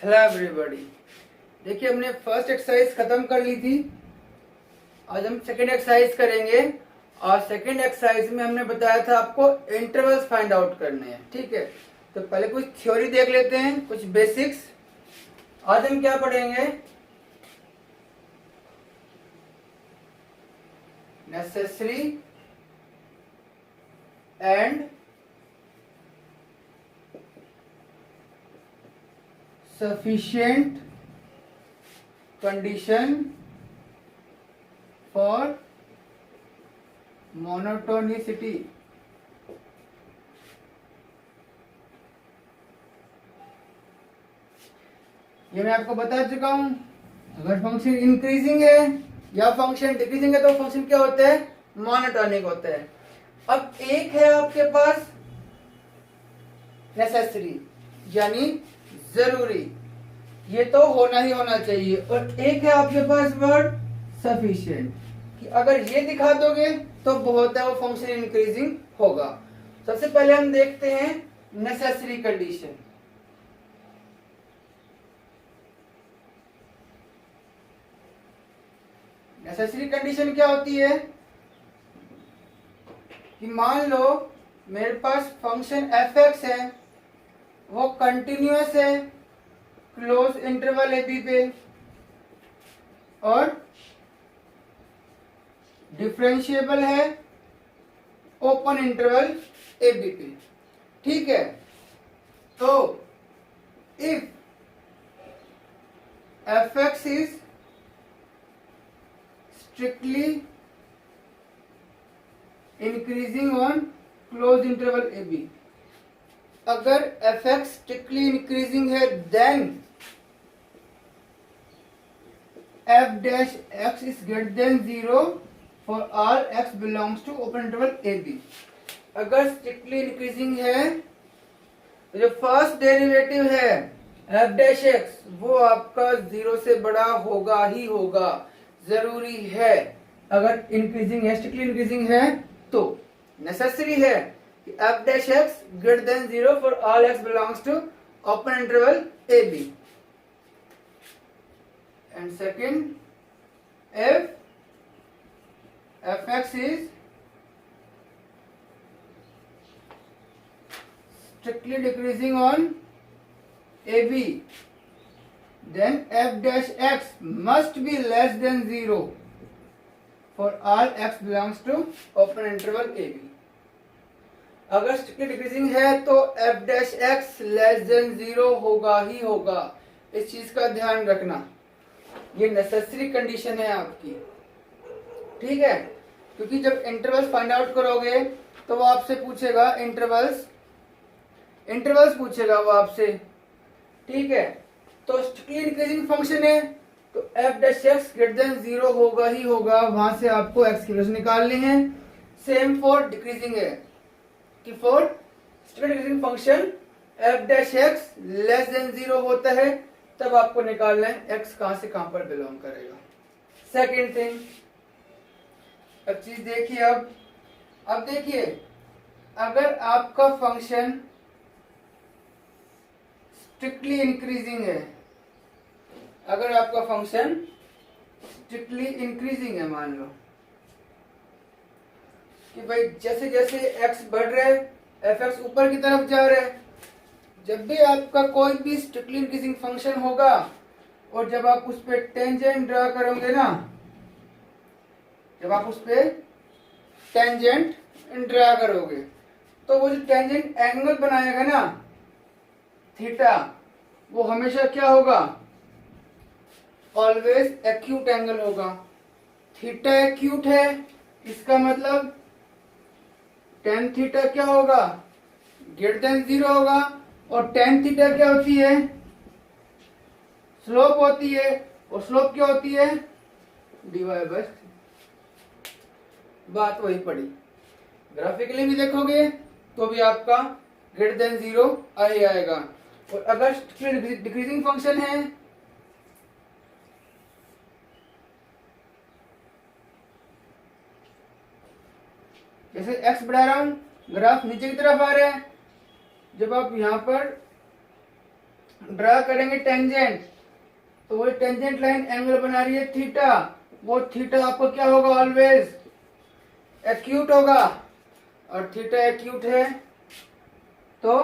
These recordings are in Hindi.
Hello everybody. देखिए हमने फर्स्ट एक्सरसाइज खत्म कर ली थी। आज हम सेकेंड एक्सरसाइज करेंगे और सेकेंड एक्सरसाइज में हमने बताया था आपको इंटरवल्स फाइंड आउट करने हैं। ठीक है, तो पहले कुछ थ्योरी देख लेते हैं, कुछ बेसिक्स। आज हम क्या पढ़ेंगे? Necessary and sufficient condition for monotonicity। ये मैं आपको बता चुका हूं। अगर फंक्शन इंक्रीजिंग है या फंक्शन डिक्रीजिंग है तो फंक्शन क्या होता है? मोनोटोनिक होता है। अब एक है आपके पास नेसेसरी यानी जरूरी, ये तो होना ही होना चाहिए, और एक है आपके पास वर्ड सफिशिएंट कि अगर ये दिखा दोगे तो बहुत है, वो फंक्शन इंक्रीजिंग होगा। सबसे पहले हम देखते हैं नेसेसरी कंडीशन। नेसेसरी कंडीशन क्या होती है कि मान लो मेरे पास फंक्शन एफ एक्स है, वो कंटिन्यूअस है क्लोज इंटरवल ए बी पे और डिफरेंशिएबल है ओपन इंटरवल ए बी पे। ठीक है, तो if f x is strictly increasing on close interval a b, अगर एफ एक्स स्ट्रिक्टली इंक्रीजिंग है then f dash x is greater than 0 for all x belongs to open interval a b. अगर स्ट्रिक्टली इंक्रीजिंग है तो जो फर्स्ट डेरिवेटिव है एफ डैश एक्स वो आपका 0 से बड़ा होगा ही होगा, जरूरी है। अगर इंक्रीजिंग है, स्ट्रिक्टली इंक्रीजिंग है तो नेसेसरी है कि f dash x greater than 0 for all x belongs to open interval a b. And second, if fx is strictly decreasing on AB, then f dash x must be less than 0 for all x belongs to open interval AB। अगर स्ट्रिक्टली डिक्रीजिंग है तो f dash x less than 0 होगा ही होगा, इस चीज का ध्यान रखना। ये नेसेसरी कंडीशन है आपकी। ठीक है, क्योंकि जब इंटरवल्स फाइंड आउट करोगे तो वो आपसे पूछेगा इंटरवल्स पूछेगा वो आपसे। ठीक है, तो स्ट्रिक्टली इंक्रीजिंग फंक्शन है तो F dash x greater than 0 होगा ही होगा, वहां से आपको एक्स की वैल्यू निकालनी है। सेम फॉर डिक्रीजिंग है कि for strictly decreasing function F dash x less than 0 होता है, तब आपको निकालना है एक्स कहां से कहां पर बिलोंग करेगा। सेकेंड थिंग, अब चीज देखिए। अब देखिए, अगर आपका फंक्शन स्ट्रिक्टली इंक्रीजिंग है, अगर आपका फंक्शन स्ट्रिक्टली इंक्रीजिंग है, मान लो कि भाई जैसे जैसे एक्स बढ़ रहा है एफ एक्स ऊपर की तरफ जा रहा है, जब भी आपका कोई भी स्ट्रिक्टली इंक्रीजिंग फंक्शन होगा और जब आप उस पर टेंजेंट ड्रा करोगे ना, जब आप उस पर टेंजेंट ड्रा करोगे तो वो जो टेंजेंट एंगल बनाएगा ना थीटा, वो हमेशा क्या होगा? ऑलवेज एक्यूट एंगल होगा। थीटा एक्यूट है, इसका मतलब टेन थीटा क्या होगा? ग्रेटर देन 0 होगा। और टेन थीटा क्या होती है? स्लोप होती है, और स्लोप क्या होती है? Dy by. बात वही पड़ी। ग्राफिकली भी देखोगे तो भी आपका ग्रेटर देन 0 आ ही आएगा। और अगर डिक्रीजिंग फंक्शन है जैसे x बढ़ा रहा हूं, ग्राफ नीचे की तरफ आ रहा है, जब आप यहां पर ड्रा करेंगे टेंजेंट, तो वो टेंजेंट लाइन एंगल बना रही है थीटा, वो थीटा आपको क्या होगा ऑलवेज एक्यूट होगा, और थीटा एक्यूट है तो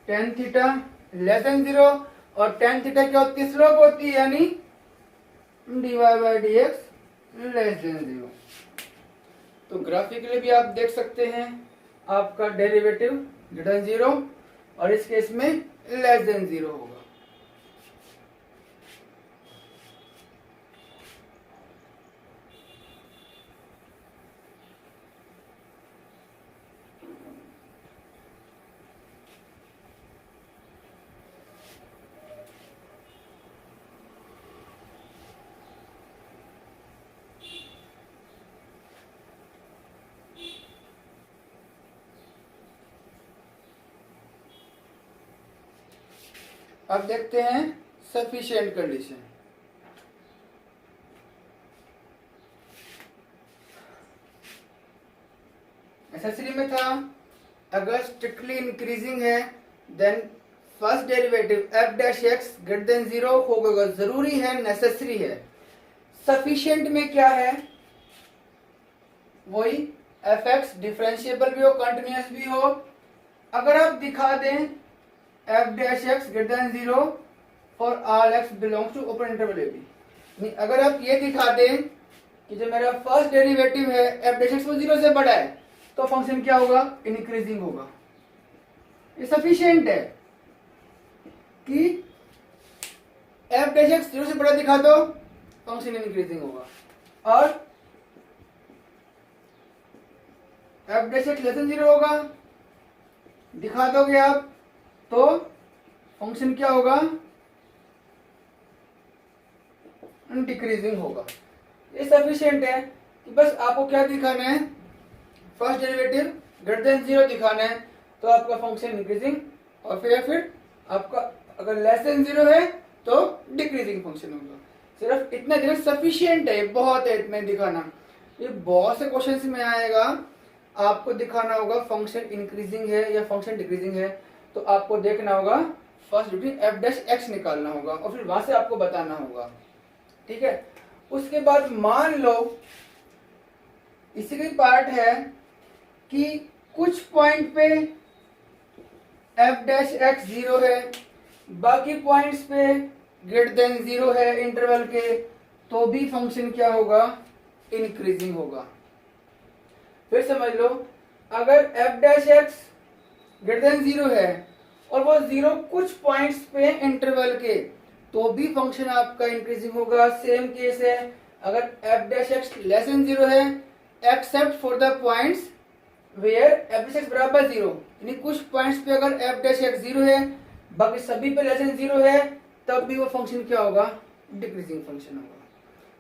टेन थीटा लेस देन 0, और टेन थीटा क्या होती है स्लोप होती है, यानी dy/dx लेस देन 0। तो ग्राफिकली भी आप देख सकते हैं आपका डेरिवेटिव ग्रेटर देन 0 और इस केस में लेस देन 0 होगा। अब देखते हैं सफिशिएंट कंडीशन। एसएसरी में था अगर स्ट्रिक्टली इंक्रीजिंग है then first derivative f dash x greater than 0 होगा, जरूरी है, नेसेसरी है। सफिशिएंट में क्या है, वही एफ एक्स डिफरेंशिएबल भी हो कंटिन्यूअस भी हो। अगर आप दिखा दें f dash x greater than 0 for all x belongs to open interval a b, अगर आप ये दिखा दें कि जो मेरा फर्स्ट डेरिवेटिव है f डैश एक्स वो 0 से बड़ा है तो फंक्शन क्या होगा, इंक्रीजिंग होगा। ये सफिशिएंट है कि f डैश एक्स 0 से बड़ा दिखा दो फंक्शन इंक्रीजिंग होगा, और f dash x less than 0 होगा दिखा दोगे आप तो फंक्शन क्या होगा, डिक्रीजिंग होगा। ये सफिशिएंट है कि बस आपको क्या दिखाना है, फर्स्ट डेरिवेटिव ग्रेटर देन 0 दिखाना है तो आपका फंक्शन इंक्रीजिंग, और फिर आपका अगर लेस देन 0 है तो डिक्रीजिंग फंक्शन होगा। सिर्फ इतना दिखना सफिशिएंट है, बहुत है इतना दिखाना। ये बहुत से क्वेश्चंस में आएगा, आपको दिखाना होगा फंक्शन इंक्रीजिंग है या फंक्शन डिक्रीजिंग है, तो आपको देखना होगा first duty f dash x निकालना होगा और फिर वहां से आपको बताना होगा, ठीक है। उसके बाद मान लो इसी का पार्ट है कि कुछ पॉइंट पे f डैश एक्स 0 है, बाकी पॉइंट्स पे ग्रेटर देन 0 है इंटरवल के, तो भी फंक्शन क्या होगा, इंक्रीजिंग होगा। फिर समझ लो अगर f dash x greater than 0 है और वो 0 कुछ पॉइंट्स पे इंटरवल के, तो भी फंक्शन आपका इंक्रीजिंग होगा। सेम केस है अगर f dash x less than 0 है except for the points where f dash x बराबर 0, यानी कुछ पॉइंट्स पे अगर f डैश एक्स 0 है बाकी सभी पे लेस देन 0 है तब भी वो फंक्शन क्या होगा, डिक्रीजिंग फंक्शन होगा।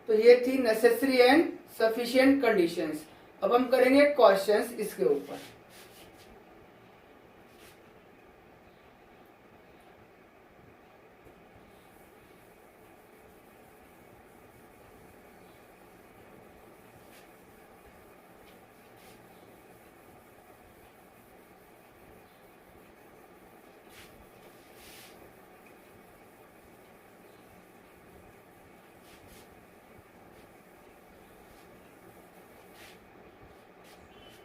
तो ये थी नेसेसरी एंड सफिशिएंट कंडीशंस। अब हम करेंगे क्वेश्चंस इसके ऊपर।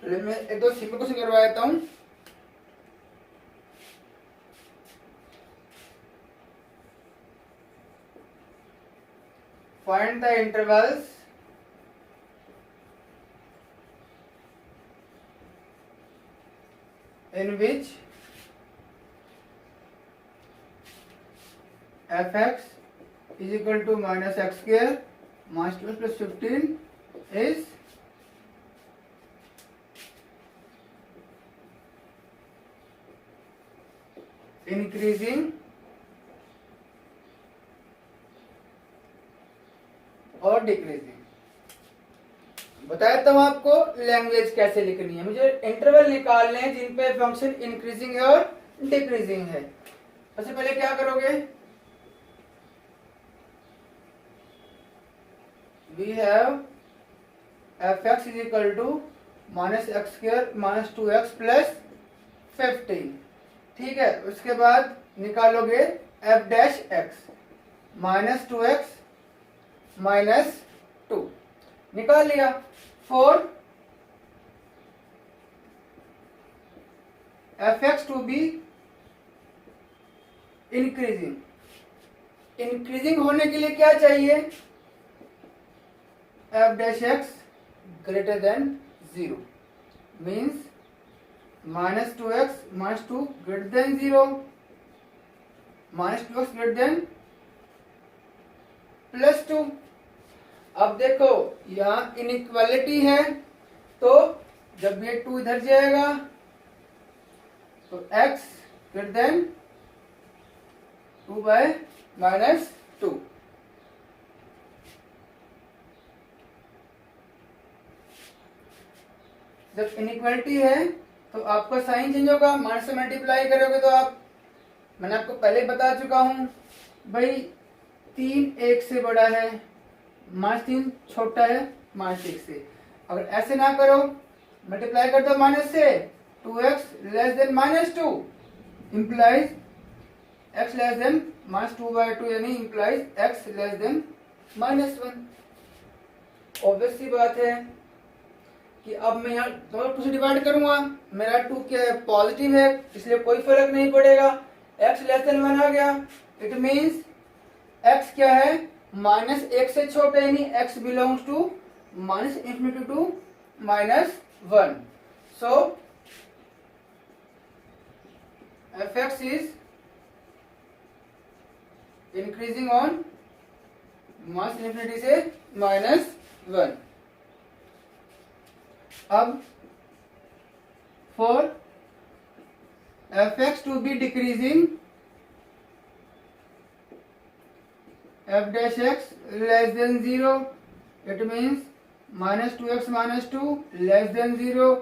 पहले मैं एक दो सिंपल क्वेश्चन करवा देता हूं। Find the intervals in which f(x) is equal to minus x square minus 12 plus 15 is increasing और डिक्रीजिंग। बताया था आपको लैंग्वेज कैसे लिखनी है, मुझे इंटरवल निकालने हैं जिन पे फंक्शन इंक्रीजिंग है और डिक्रीजिंग है। सबसे पहले क्या करोगे, we have f(x) is equal to minus x square minus 2x plus 15। ठीक है, उसके बाद निकालोगे f dash x minus 2x minus 2 निकाल लिया। For f x to be increasing, increasing होने के लिए क्या चाहिए, f dash x greater than 0 means minus 2x minus 2 greater than 0, minus 2x greater than plus 2। अब देखो यहाँ इनइक्वालिटी है, तो जब ये 2 इधर जाएगा तो x greater then 2 bye minus 2। जब इनइक्वालिटी है तो आपका साइन चेंज होगा, माइनस से मल्टीप्लाई करोगे तो आप, मैंने आपको पहले बता चुका हूं भाई 3 1 से बड़ा है, माइनस 3 छोटा है माइनस 1 से। अगर ऐसे ना करो, मल्टीप्लाई कर दो माइनस से, 2x less than minus 2 implies x less than minus 2 by 2 यानी implies x less than minus 1। Obvious सी बात है कि अब मैं यहाँ दोनों 2 से डिवाइड करूंगा, मेरा 2 क्या है पॉजिटिव है, इसलिए कोई फर्क नहीं पड़ेगा, x लेस देन 1 आ गया। इट मीन्स x क्या है माइनस 1 से छोटा, यानी x belongs to minus infinity to minus 1। So f x is increasing on minus infinity से माइनस 1। अब for f x to be decreasing, f dash x less than 0, it means minus 2x minus 2 less than 0,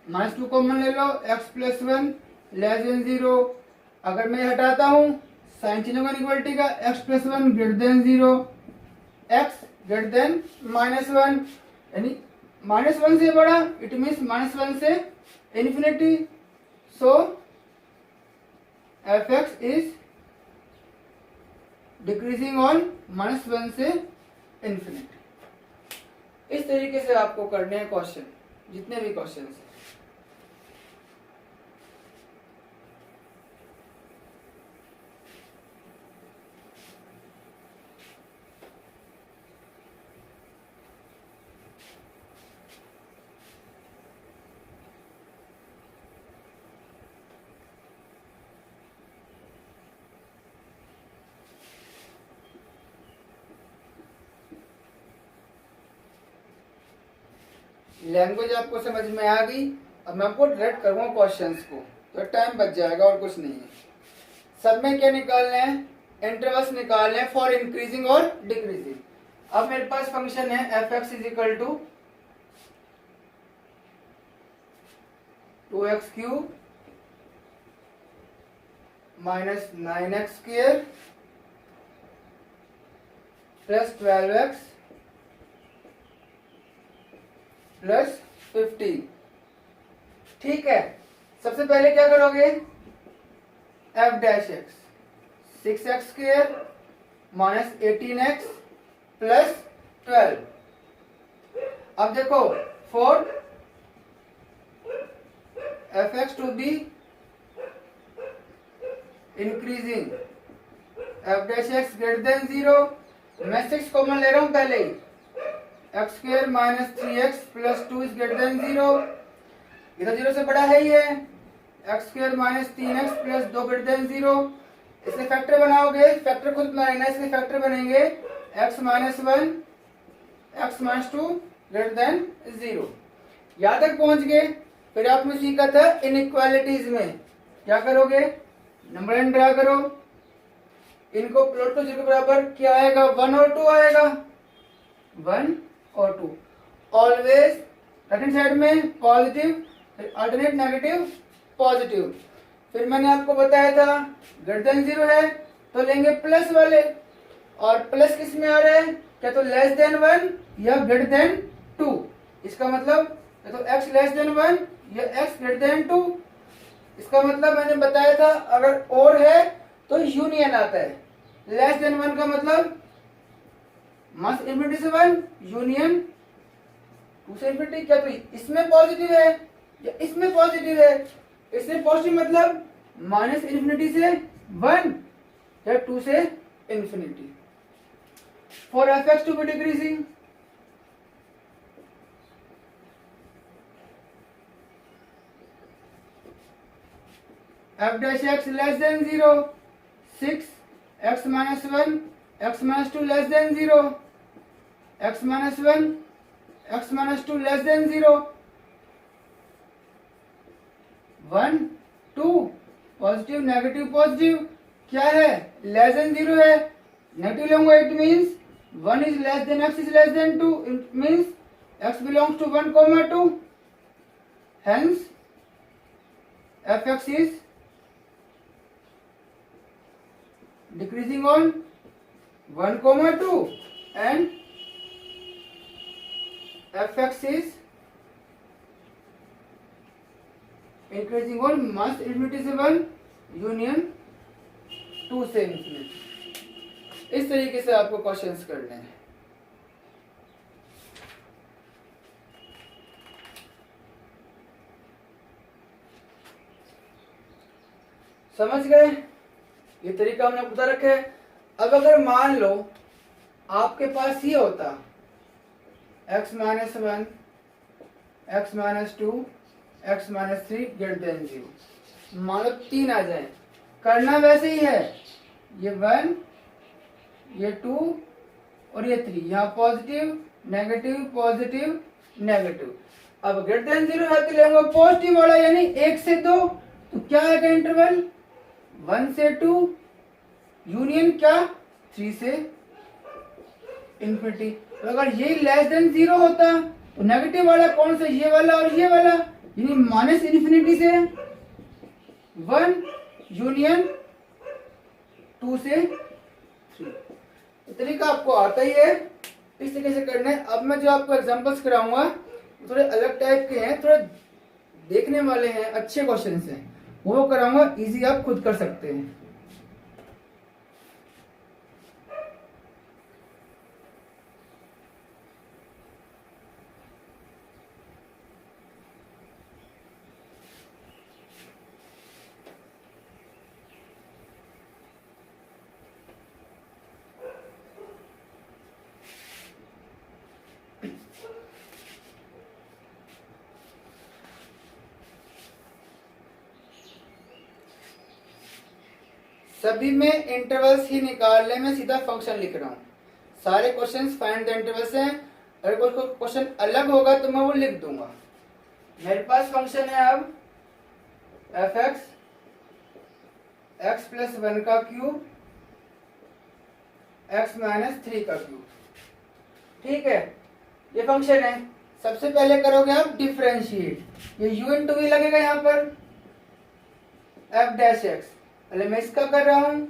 minus 2 common ले लो, x प्लस 1 लेस देन 0। अगर मैं हटाता हूं साइन चिन्ह का इक्वलिटी का, x plus 1 greater than 0, x greater then minus 1, यानी माइनस 1 से बड़ा, इट मीन्स माइनस 1 से infinity. So f x is decreasing on minus 1 से इन्फिनिटी। इस तरीके से आपको करने हैं क्वेश्चन, जितने भी क्वेश्चन हैं। लैंग्वेज आपको समझ में आ गई। अब मैं आपको डायरेक्ट करूंगा क्वेश्चंस को, तो टाइम बच जाएगा और कुछ नहीं है। सब में क्या निकालना है, इंटरवल्स निकालने हैं फॉर इंक्रीजिंग और डिक्रीजिंग। अब मेरे पास फंक्शन है f x is equal to 2x cube minus 9x square plus 12x plus 15। ठीक है, सबसे पहले क्या करोगे, f dash x 6x square minus 18x plus 12। अब देखो for f x to be increasing, f dash x greater than 0, मैं 6 कॉमन ले रहा हूं पहले ही, x square minus 3x plus 2 is greater than 0, इधर 0 से बड़ा है ही है, x square minus 3x plus 2 greater than 0। इसके फैक्टर बनाओगे, फैक्टर खुद बनाना है, इसके फैक्टर बनेंगे x minus 1 x minus 2 greater than 0। यहां तक पहुंच गए। फिर आपने सीखा था इनइक्वालिटीज में क्या करोगे, नंबर लाइन ड्रा करो, इनको प्लॉट टू 0 के बराबर क्या आएगा, 1 और 2 आएगा, 1 और 2। ऑलवेज राइट हैंड साइड में पॉजिटिव, अल्टरनेट नेगेटिव पॉजिटिव। फिर मैंने आपको बताया था ग्रेटर देन 0 है तो लेंगे प्लस वाले, और प्लस किस में आ रहा है, क्या तो लेस देन 1 या ग्रेटर देन 2। इसका मतलब या तो x लेस देन 1 या x ग्रेटर देन 2। इसका मतलब मैंने बताया था अगर और है तो यूनियन आता है। लेस देन 1 का मतलब मास इन्फिनिटी से 1 यूनियन 2 से इन्फिनिटी। क्या तो इसमें पॉजिटिव है या इसमें पॉजिटिव है? इसमें पॉजिटिव मतलब माइनस इन्फिनिटी से 1 या 2 से infinity. For f x to be decreasing, f dash x less than 0, 6 x minus 1 x minus 2 less than 0, x minus 1 x minus 2 less than 0, 1 2 positive negative positive क्या है? लेस देन 0 है, नेगेटिव लूंगा it means 1 is less than x is less than 2, it means x belongs to 1, 2, hence fx is decreasing on 1, 2 and fx is increasing on mass infinity से 1 यूनियन 2 से इंफिनिटी। इस तरीके से आपको क्वेश्चंस करने हैं। समझ गए? ये तरीका हमने बता रखा है। अब अगर मान लो आपके पास ये होता x minus 1 x minus 2 x minus 3 greater than 0, मान लो 3 आ जाए, करना वैसे ही है, ये 1 ये 2 और ये 3, यहाँ पॉजिटिव नेगेटिव पॉजिटिव नेगेटिव। अब ग्रेटर देन 0 है तो लेंगे पॉजिटिव वाला यानी 1 से 2, तो क्या आएगा इंटरवल 1 से 2 यूनियन क्या 3 से इंफिनिटी। तो अगर ये लेस देन 0 होता तो नेगेटिव वाला कौन सा? ये वाला और ये वाला, यानी माइनस इन्फिनिटी से 1 यूनियन 2 से 3। तो तरीका आपको आता ही है, इस तरीके से करना है। अब मैं जो आपको एग्जांपल्स कराऊंगा थोड़े अलग टाइप के हैं, थोड़े देखने वाले हैं, अच्छे क्वेश्चन हैं, वो कराऊंगा, इजी आप खुद कर सकते हैं। सभी में इंटरवल्स ही निकालने में सीधा फंक्शन लिख रहा हूं। सारे क्वेश्चंस फाइंड द इंटरवल्स हैं। अगर कोई क्वेश्चन अलग होगा तो मैं वो लिख दूंगा। मेरे पास फंक्शन है अब एफ एक्स एक्स प्लस 1 का क्यूब एक्स माइनस 3 का क्यूब। ठीक है, ये फंक्शन है। सबसे पहले करोगे आप डिफरेंशिएट, ये u इंटू वी लगेगा यहाँ पर एफ डैश एक्स। पहले मैं इसका कर रहा हूं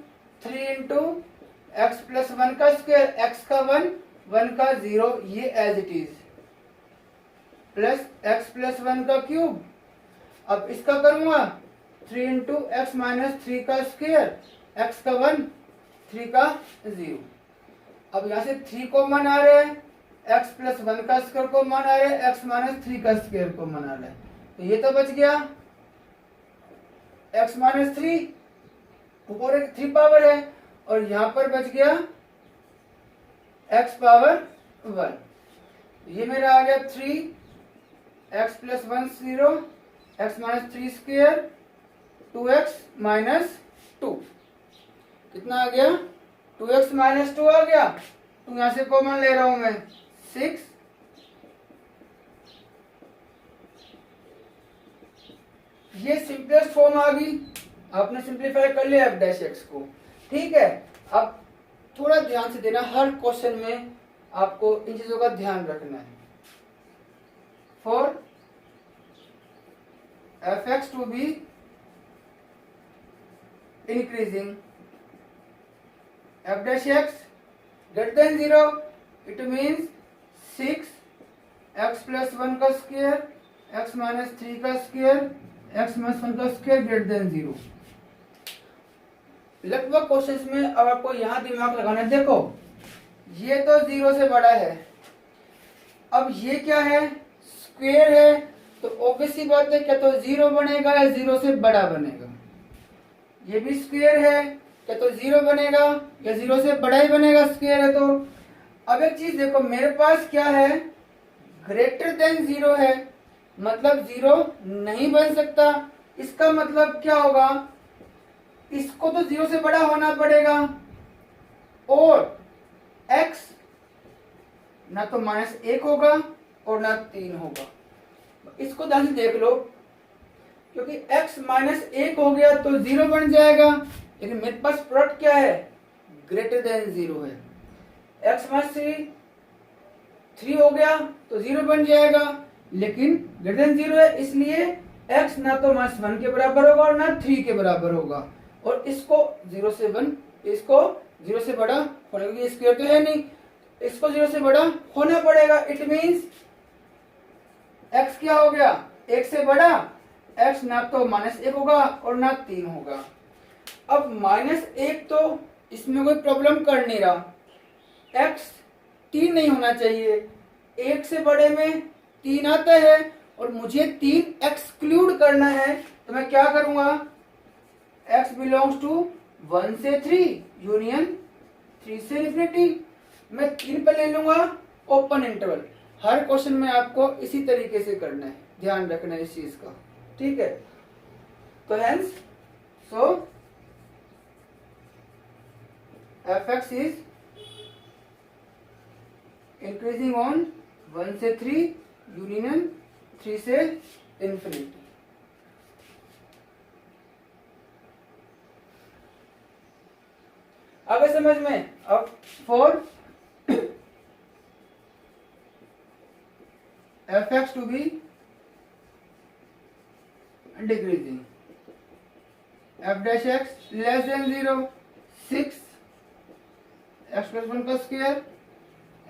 3 इंटू एक्स प्लस 1 का स्क्वायर, एक्स का 1 1 का 0 ये as it is, plus x plus 1 का क्यूब। अब इसका करूंगा 3 इंटू एक्स माइनस 3 का स्क्वायर, एक्स का 1 3 का 0। अब यहां से 3 को मान आ रहे हैं, एक्स प्लस 1 का स्क्वायर को मान आ रहे हैं, एक्स माइनस 3 का स्क्वायर को मान आ रहे हैं, तो ये तो बच गया एक्स माइनस 3 ऊपर 3 पावर है, और यहां पर बच गया x पावर 1। ये मेरा आ गया 3 x plus 1 0 x minus 3 square 2x minus 2। कितना आ गया? 2x माइनस 2 आ गया। तो यहां से कॉमन ले रहा हूं मैं 6, ये सिंपलेस्ट फॉर्म आ गई। आपने सिंप्लीफाई कर लिया एफ डैश एक्स को। ठीक है, अब थोड़ा ध्यान से देना, हर क्वेश्चन में आपको इन चीजों का ध्यान रखना है। For f x to be increasing f dash x greater than 0, it means 6 x plus 1 का स्क्वायर एक्स माइनस 3 का स्क्वायर एक्स माइनस वन का स्क्वायर ग्रेटर देन 0। लगभग क्वेश्चन में अब आपको यहाँ दिमाग लगाना है। देखो ये तो 0 से बड़ा है, अब ये क्या है, स्क्वायर है, तो ऑब्वियस सी बात है क्या तो 0 बनेगा या 0 से बड़ा बनेगा। ये भी स्क्वायर है, क्या तो 0 बनेगा या 0 से बड़ा ही बनेगा, स्क्वायर है तो। अब एक चीज देखो, मेरे पास क्या है, ग्रेटर देन 0 है, मतलब 0 नहीं बन सकता। इसका मतलब क्या होगा, इसको तो 0 से बड़ा होना पड़ेगा, और x ना तो -1 होगा और ना 3 होगा। इसको ध्यान से देख लो, क्योंकि x -1 हो गया तो 0 बन जाएगा, लेकिन मेरे पास प्रोडक्ट क्या है, ग्रेटर देन 0 है। x -3 हो गया तो 0 बन जाएगा, लेकिन ग्रेटर देन 0 है, इसलिए x ना तो -1 के बराबर होगा और ना 3 के बराबर होगा। और इसको 0 से 1, इसको 0 से बड़ा होने, क्योंकि स्क्वायर तो है नहीं, इसको 0 से बड़ा होना पड़ेगा। इट मींस x क्या हो गया, 1 से बड़ा, x ना तो -1 होगा और ना 3 होगा। अब -1 तो इसमें कोई प्रॉब्लम कर नहीं रहा, x 3 नहीं होना चाहिए, 1 से बड़े में 3 आता है और मुझे 3 एक्सक्लूड करना है, तो मैं क्या करूंगा, x बिलोंग्स टू 1 से 3 यूनियन 3 से इंफिनिटी, मैं 3 पे ले लूंगा ओपन इंटरवल। हर क्वेश्चन में आपको इसी तरीके से करना है, ध्यान रखना है इस चीज का, ठीक है। तो hence so fx is increasing on 1 से 3 यूनियन 3 से इंफिनिटी। आगे समझ में। अब 4 fx to be decreasing, f dash x less than 0, 6 x plus 1 का स्क्वायर,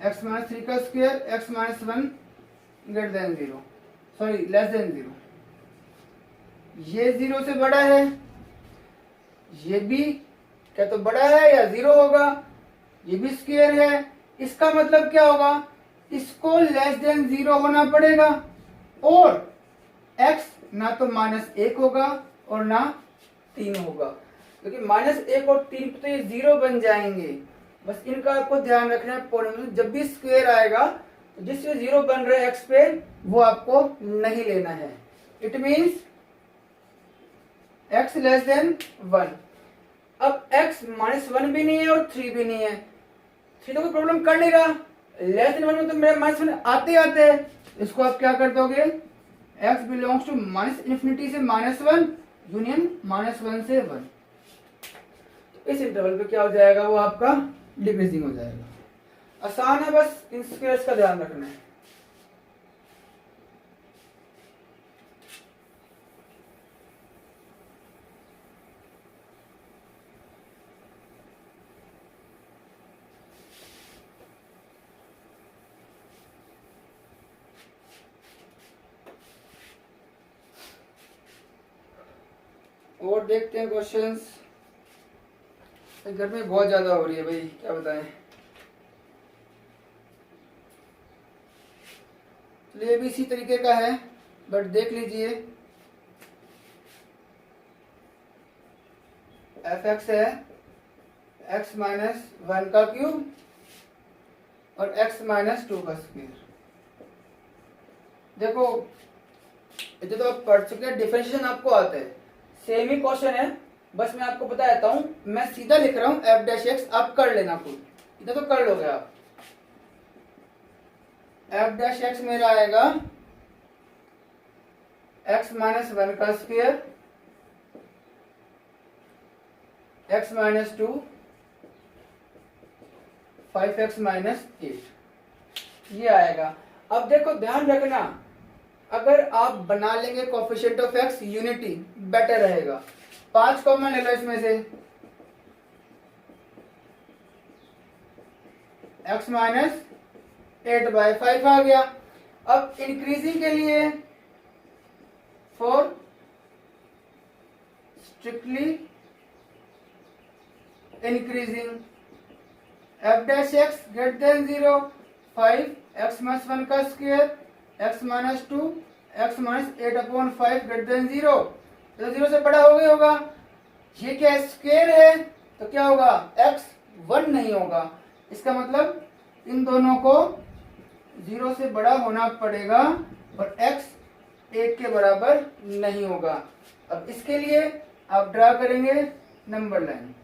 x minus 3 का square, x minus 1 greater than 0, sorry less than 0। ये 0 से बड़ा है, ये भी क्या तो बड़ा है या 0 होगा, ये भी स्क्वायर है, इसका मतलब क्या होगा, इसको लेस देन 0 होना पड़ेगा, और x ना तो -1 होगा और ना 3 होगा, क्योंकि -1 और 3 तो ये 0 बन जाएंगे। बस इनका आपको ध्यान रखना है, पॉलिनोमियल जब भी स्क्वायर आएगा तो जिससे 0 बन रहा है x पे वो आपको नहीं लेना है। It means x less then 1। अब x -1 भी नहीं है और 3 भी नहीं है, 3 तो कोई प्रॉब्लम कर नहीं रहा, लेस देन 1 में तो मेरा -1 आते आते हैं। इसको आप क्या कर दोगे, x बिलोंग्स टू -∞ से -1 यूनियन -1 से 1, तो इस इंटरवल पे क्या हो जाएगा, वो आपका डिक्रीजिंग हो जाएगा। आसान है, बस इन स्क्वायर्स का ध्यान रखना है। और देखते हैं क्वेश्चंस। गर्मी बहुत ज्यादा हो रही है भाई, क्या बताएं। ये भी इसी तरीके का है, बट देख लीजिए, fx है x माइनस 1 का क्यूब और x माइनस 2 का स्क्वायर। देखो ये तो आप पढ़ चुके हैं, डिफरेंशिएशन आपको आता है, सेम ही क्वेश्चन है, बस मैं आपको बता देता हूं। मैं सीधा लिख रहा हूं f डैश x, आप कर लेना खुद, इधर तो कर लोगे आप। f डैश x मेरा आएगा x माइनस 1 का square, x minus 2, 5x minus 8, ये आएगा। अब देखो ध्यान रखना, अगर आप बना लेंगे coefficient of x unity, better रहेगा। 5 कॉमन ले लो इसमें से, x माइनस 8/5 आ गया। अब इंक्रीजिंग के लिए 4 strictly increasing. f dash x greater than 0, 5 x minus 1 का square x minus 2 x minus 8 upon 5 greater than 0, तो 0 से बड़ा हो गया होगा। ये क्या स्क्वायर है तो क्या होगा, x 1 नहीं होगा। इसका मतलब इन दोनों को 0 से बड़ा होना पड़ेगा और x 1 के बराबर नहीं होगा। अब इसके लिए आप ड्रा करेंगे नंबर लाइन।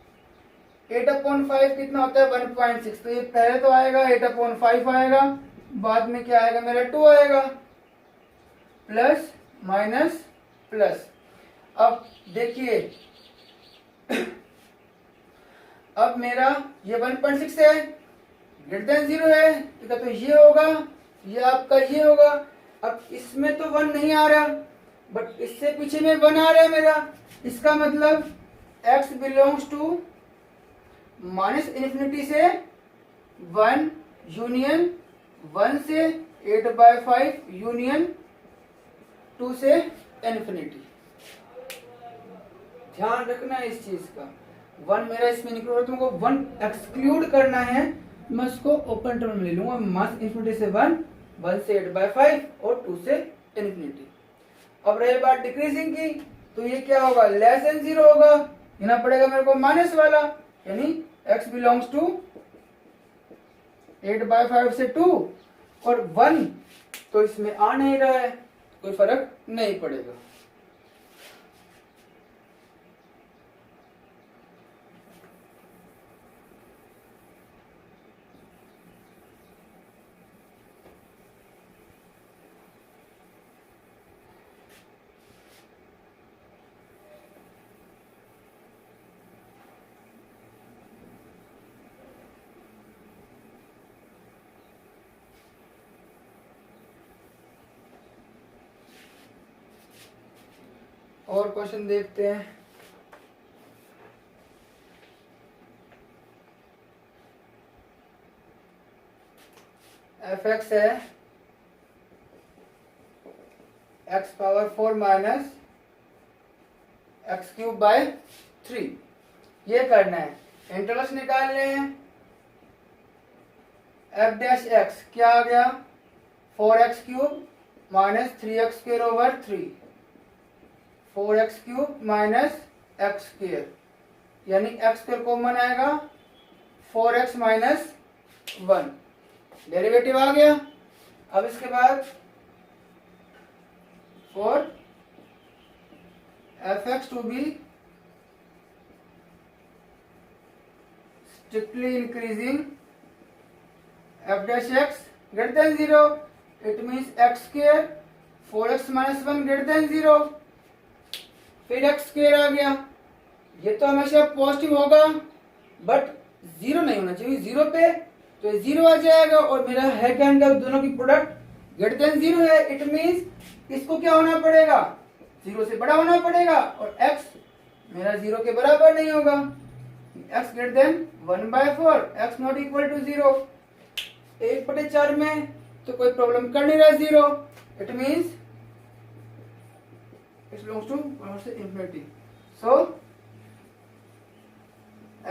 8/5 कितना होता है 1.6, तो ये पहले तो आएगा 8/5 आएगा, बाद में क्या आएगा मेरा 2 आएगा, प्लस माइनस प्लस। अब देखिए अब मेरा ये 1.6 है, ग्रेटर देन 0 है, तो ये होगा, ये आपका ये होगा। अब इसमें तो 1 नहीं आ रहा, बट इससे पीछे में 1 आ रहा है मेरा। इसका मतलब x belongs to minus infinity से 1 यूनियन 1 से 8/5 यूनियन 2 से इन्फिनिटी। ध्यान रखना है इस चीज का। 1 मेरा इसमें निकल रहा है, तुमको 1 एक्सक्लूड करना है, मैं उसको ओपन टर्म में ले लूंगा। माइनस इन्फिनिटी से 1 से 8/5 और 2 से इन्फिनिटी। अब रही बात डिक्रीजिंग की, तो ये क्या होगा, लेस देन 0 होगा, लेना पड़ेगा मेरे को माइनस वाला, यानी x बिलोंग्स टू 8/5 से 2 और 1 तो इसमें आ नहीं रहा है, कोई फर्क नहीं पड़ेगा। और क्वेश्चन देखते हैं। f(x) है x पावर 4 माइनस x³/3, ये करना है। इंटरवल्स निकालने हैं। f'(x) क्या आ गया, 4x³ minus 3x² 4x³ minus x², यानी x² कॉमन आएगा, 4x माइनस 1, डेरिवेटिव आ गया। अब इसके बाद for f(x) to be strictly increasing, f'(x) greater than 0, it means x², 4x minus 1 greater than 0, फिर x² आ गया। ये तो हमेशा पॉजिटिव होगा, बट 0 नहीं होना चाहिए, 0 पे तो 0 आ जाएगा, और मेरा है क्या, दोनों की प्रोडक्ट ग्रेटर देन 0 है। इट मींस इसको क्या होना पड़ेगा, 0 से बड़ा होना पड़ेगा, और x मेरा 0 के बराबर नहीं होगा। x greater than 1/4, x not equal to 0, 1/4 में तो कोई प्रॉब्लम कर नहीं रहा 0, it means it belongs to 1 से infinity. So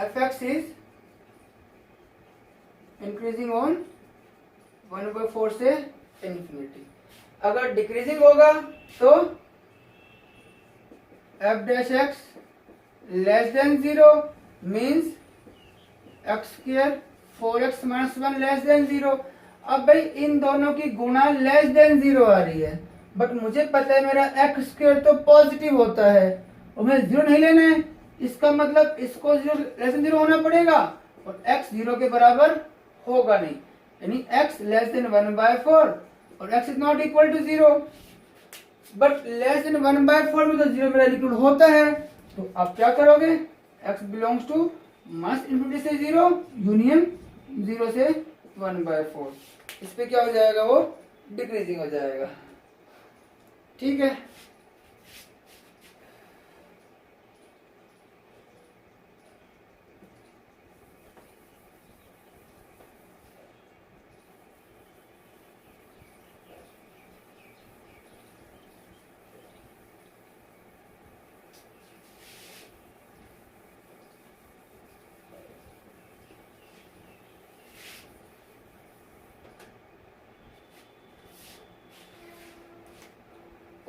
f(x) is increasing on 1/4 से infinity. अगर डिक्रीजिंग होगा तो f'(x) less than 0 means x² 4x minus 1 less than 0। अब भाई इन दोनों की गुणा लेस देन 0 आ रही है, बट मुझे पता है मेरा x² तो पॉजिटिव होता है और मुझे 0 नहीं लेना है। इसका मतलब इसको 0 लेस देन 0 होना पड़ेगा और x 0 के बराबर होगा नहीं, यानी x लेस देन 1/4 और x is not equal to 0, but less than 1/4 में तो 0 मेरा इंक्लूड होता है। तो आप क्या करोगे, x belongs to minus infinity से 0 यूनियन 0 से 1/4, इस पे क्या हो जाएगा, वो डिक्रीजिंग हो जाएगा। ठीक है,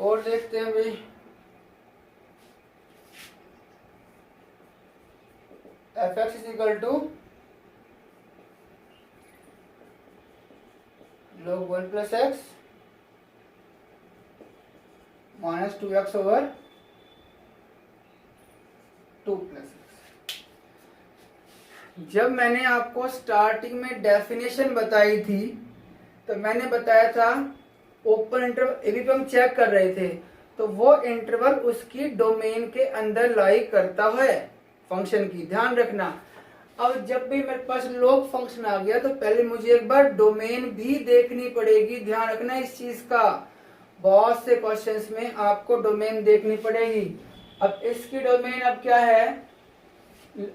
और देखते हैं भाई, f x is equal to log 1 plus x minus 2x over 2 plus x। जब मैंने आपको स्टार्टिंग में डेफिनेशन बताई थी तो मैंने बताया था ओपन इंटरवल अभी हम चेक कर रहे थे, तो वो इंटरवल उसकी डोमेन के अंदर लाई करता है फंक्शन की, ध्यान रखना। अब जब भी मेरे पास लॉग फंक्शन आ गया तो पहले मुझे एक बार डोमेन भी देखनी पड़ेगी, ध्यान रखना इस चीज का। बहुत से क्वेश्चंस में आपको डोमेन देखनी पड़ेगी। अब इसकी डोमेन अब क्या है,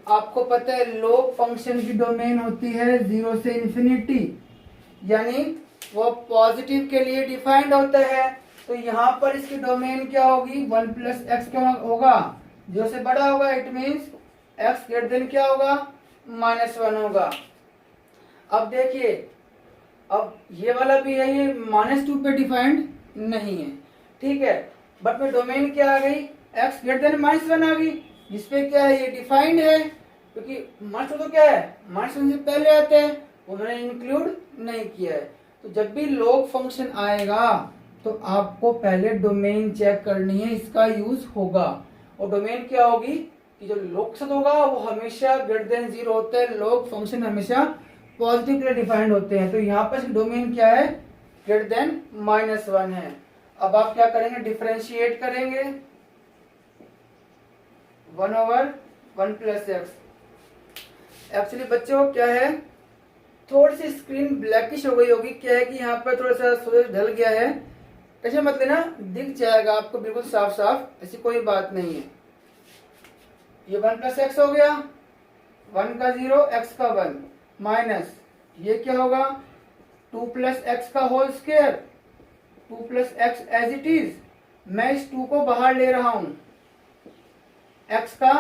आपको पता है लॉग फंक्शन की डोमेन होती है 0 से इन्फिनिटी, यानी वो पॉजिटिव के लिए डिफाइंड होता है। तो यहाँ पर इसकी डोमेन क्या होगी, 1 प्लस एक्स क्या होगा, 0 से बड़ा होगा, it means x greater then क्या होगा, -1 होगा। अब देखिए, अब ये वाला भी है, ये -2 पे डिफाइंड नहीं है, ठीक है, बट में डोमेन क्या आ गई, x ग्रेटर देन -1 आ गई, जिसपे क्या है ये डिफाइंड है, क्योंकि -2 तो क्या है, -1 से पहले आते हैं, वो मैंने इंक्लूड नहीं किया है। तो जब भी लॉग फंक्शन आएगा तो आपको पहले डोमेन चेक करनी है, इसका यूज होगा। और डोमेन क्या होगी कि जो लॉग होगा वो हमेशा ग्रेटर देन 0 होता है, लॉग फंक्शन हमेशा पॉजिटिव के लिए डिफाइंड होते हैं। तो यहाँ पर डोमेन क्या है, ग्रेटर देन -1 है। अब आप क्या करेंगे, डिफरेंशिएट करेंगे 1 over 1 प्लस एक्स। एक्चुअली बच्चों क्या है, थोड़ी सी स्क्रीन ब्लैकिश हो गई होगी, क्या है कि यहाँ पर थोड़ा सा सूरज ढल गया है, ऐसे मत लेना, दिख जाएगा आपको बिल्कुल साफ साफ, ऐसी कोई बात नहीं है। ये 1 प्लस एक्स हो गया, 1 का 0 एक्स का 1 माइनस ये क्या होगा 2 प्लस एक्स का whole square, 2 plus x as it is, मैं इस 2 को बाहर ले रहा हूं, एक्स का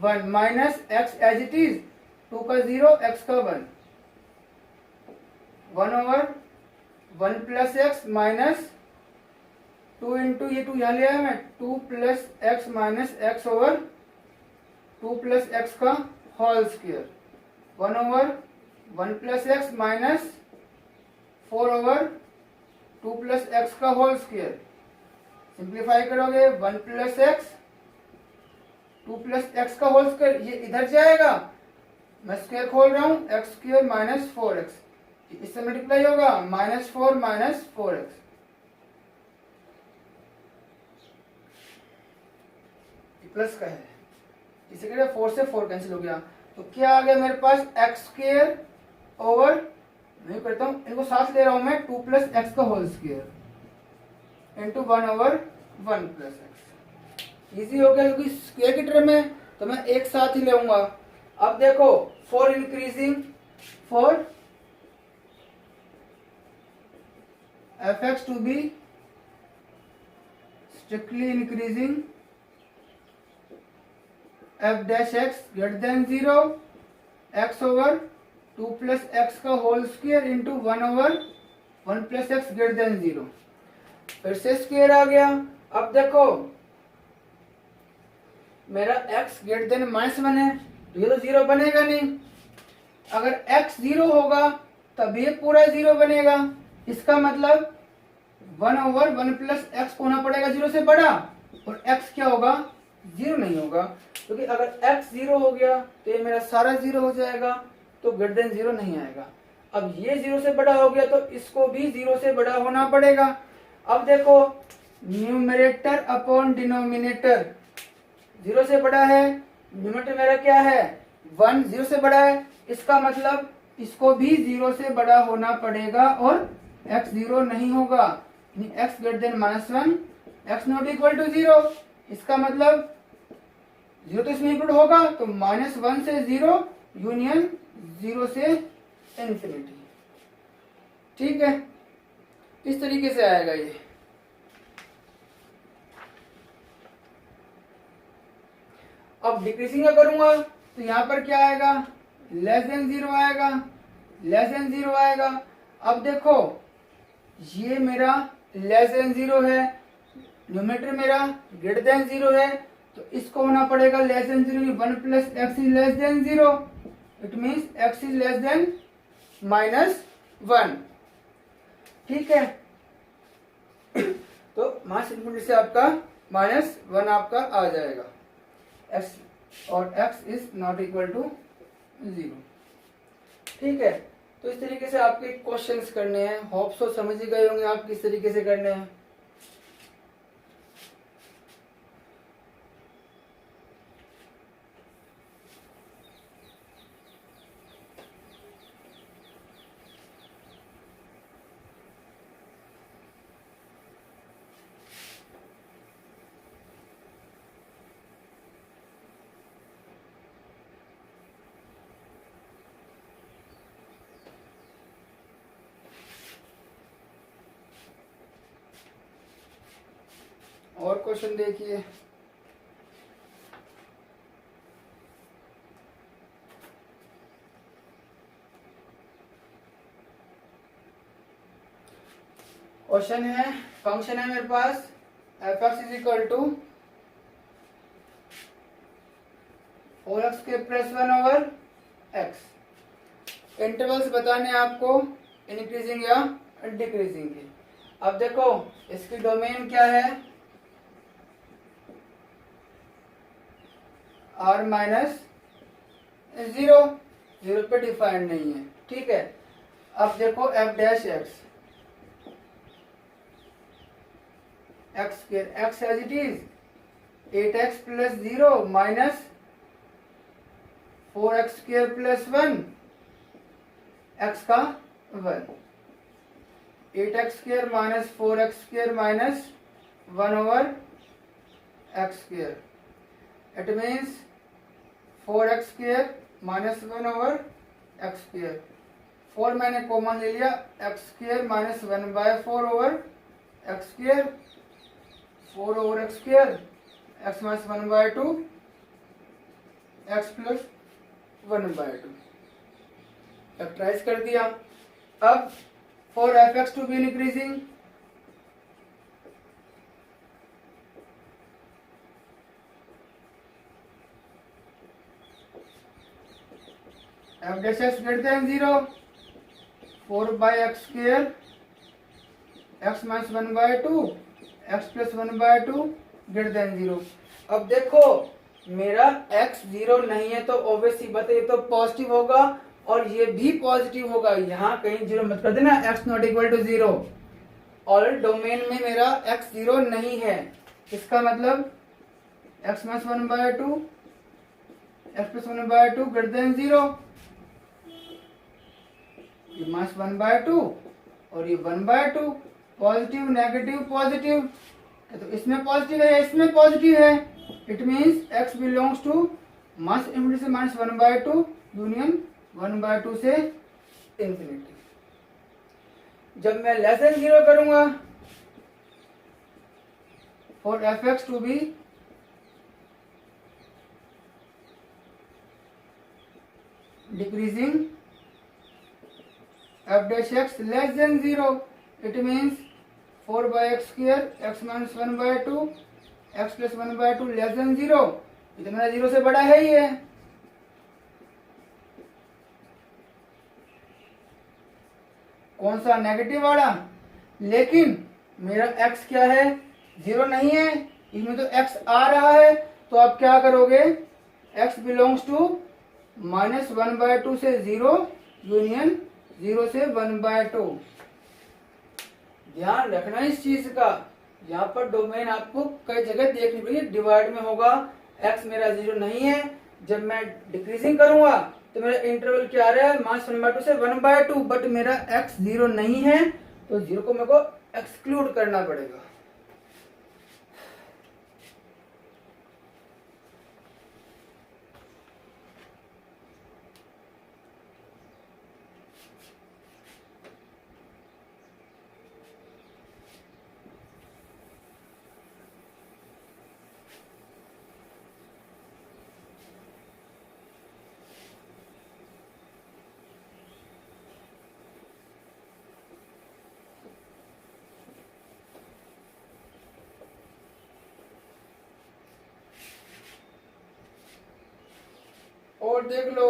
1 minus x as it is, 2 का 0 एक्स का 1, 1 over 1 plus x minus 2 into ये 2 यहाँ ले आया मैं, 2 plus x minus x over 2 plus x का whole square, 1 over 1 plus x minus 4 over 2 plus x का होल स्क्वायर। सिंप्लीफाई करोगे 1 प्लस एक्स 2 प्लस एक्स का होल स्क्वायर, ये इधर जाएगा, मैं स्क्वायर खोल रहा हूं, एक्स स्क्वायर माइनस 4x, इससे मल्टीप्लाई होगा -4 माइनस 4x, प्लस का है, इसे कह 4 से 4 कैंसिल हो गया, तो क्या आ गया मेरे पास एक्स स्क्वायर ओवर, नहीं करता हूं इनको साथ ले रहा हूं मैं, 2 प्लस एक्स का whole square into 1 over 1 plus x. Easy हो गया क्योंकि स्क्वायर की टर्म में तो मैं एक साथ ही लेऊंगा। अब देखो for increasing, for f x to be strictly increasing, f dash x greater than 0, x over 2 plus x का whole square into 1 over 1 plus x greater than 0, फिर से स्क्वायर आ गया। अब देखो मेरा x ग्रेटर देन -1 है, तो ये तो 0 बनेगा नहीं, अगर x 0 होगा तब ये पूरा 0 बनेगा, इसका मतलब 1 ओवर 1 प्लस एक्स होना पड़ेगा 0 से बड़ा, और x क्या होगा 0 नहीं होगा, क्योंकि अगर x 0 हो गया तो ये मेरा सारा 0 हो जाएगा, तो ग्रेटर देन 0 नहीं आएगा। अब ये 0 से बड़ा हो गया तो इसको भी 0 से बड़ा होना पड़ेगा। अब देखो न्यूमरेटर अपॉन डिनोमिनेटर 0 से बड़ा है, न्यूमरेटर मेरा क्या है 1, 0 से बड़ा है, इसका मतलब इसको भी 0 से बड़ा होना पड़ेगा और x 0 नहीं होगा, x greater than -1, x not equal to 0, इसका मतलब 0 तो इसमें इंक्लूड होगा, तो -1 से 0 यूनियन 0 से इन्फिनिटी, ठीक है, इस तरीके से आएगा ये। अब डिक्रीजिंग का करूंगा तो यहाँ पर क्या आएगा, लेस देन 0 आएगा, लेस देन 0 आएगा। अब देखो ये मेरा लेस देन 0 है, न्यूमरेटर मेरा ग्रेटर देन 0 है, तो इसको होना पड़ेगा less than 0, 1 plus x is less than 0, it means x is less then -1। ठीक है, तो मास इनफिनिटी से आपका -1 आपका आ जाएगा, एक्स और x is not equal to 0। ठीक है, तो इस तरीके से आपके क्वेश्चंस करने हैं, होप सो समझ ही गए होंगे आप किस तरीके से करने हैं। और क्वेश्चन देखिए, क्वेश्चन है, फंक्शन है मेरे पास f x is equal to 4x² + 1 over x. Intervals बताने आपको इंक्रीजिंग या डिक्रीजिंग के। अब देखो इसकी डोमेन क्या है, r - 0, 0 पे डिफाइंड नहीं है। ठीक है, अब देखो f dash x, x square x as it is 8x + 0 minus 4x² + 1 x का 1, 8x² minus 4x² minus 1 over x², it means 4x² minus 1 over x²। 4 मैंने कॉमन ले लिया, x² minus 1/4 over x², 4 over x² x minus 1/2 x plus 1/2 factorise कर दिया। अब for f(x) to be increasing, f dash x greater than 0, 4/x² x minus 1/2 x plus 1/2 greater than 0। अब देखो मेरा x 0 नहीं है तो ऑब्वियसली बात है ये तो पॉजिटिव होगा और ये भी पॉजिटिव होगा, यहाँ कहीं 0 मत कर देना, x नॉट इक्वल टू 0। और डोमेन में मेरा x 0 नहीं है, इसका मतलब x minus 1/2 x plus 1/2 greater than 0, ये माइनस 1/2 और ये 1/2, पॉजिटिव नेगेटिव पॉजिटिव, तो इसमें पॉजिटिव है इसमें पॉजिटिव है, it means x belongs to minus infinity से माइनस 1/2 यूनियन 1/2 से इंफिनिटी। जब मैं लेस देन 0 करूंगा for f(x) to be decreasing f dash x less than 0, it means 4/x² x minus 1/2 x plus 1/2 less than 0, ये तो मेरा 0 से बड़ा है ही है। कौन सा नेगेटिव वाला, लेकिन मेरा x क्या है 0 नहीं है, इसमें तो x आ रहा है, तो आप क्या करोगे x बिलोंग्स टू माइनस 1/2 से 0 यूनियन 0 से 1/2। ध्यान रखना इस चीज का, यहाँ पर डोमेन आपको कई जगह देखनी पड़ेगी, डिवाइड में होगा x मेरा 0 नहीं है, जब मैं डिक्रीजिंग करूंगा तो मेरा इंटरवल क्या आ रहा है माइनस 1/2 से 1/2, बट मेरा x 0 नहीं है तो 0 को मेरे को एक्सक्लूड करना पड़ेगा। और देख लो,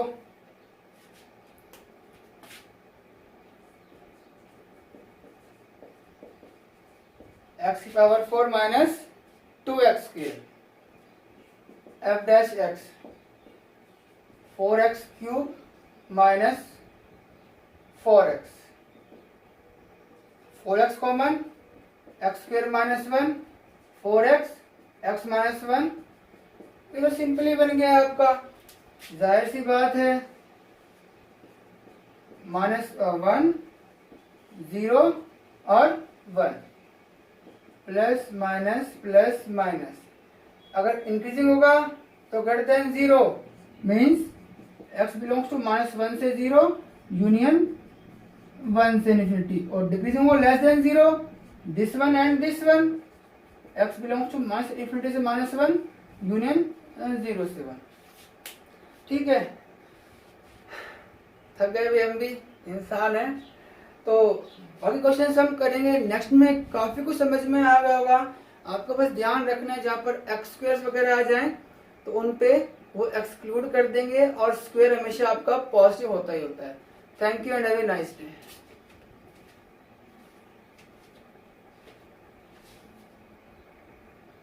एक्स की power 4 minus 2x square F dash x 4x cube minus 4x 4x common, x square minus 1 4x x minus 1, ये तो सिंपली बन गया आपका। जाहिर सी बात है माइनस 1 0 और 1 प्लस माइनस, अगर इंक्रीजिंग होगा तो greater than 0 means x belongs to minus 1 से 0 यूनियन 1 से इन्फिनिटी, और डिक्रीजिंग हो less than 0 this one and this one, x belongs to minus infinity से माइनस 1 यूनियन 0 से 1। ठीक है, थक गए भी, हम भी इंसान हैं। तो बाकी क्वेश्चन हम करेंगे नेक्स्ट में। काफी कुछ समझ में आ गया होगा आपको, बस ध्यान रखना है जहाँ पर एक्स स्क्वायर वगैरह आ जाए तो उन पे वो एक्सक्लूड कर देंगे, और स्क्वायर हमेशा आपका पॉजिटिव होता ही होता है। Thank you and have a nice day.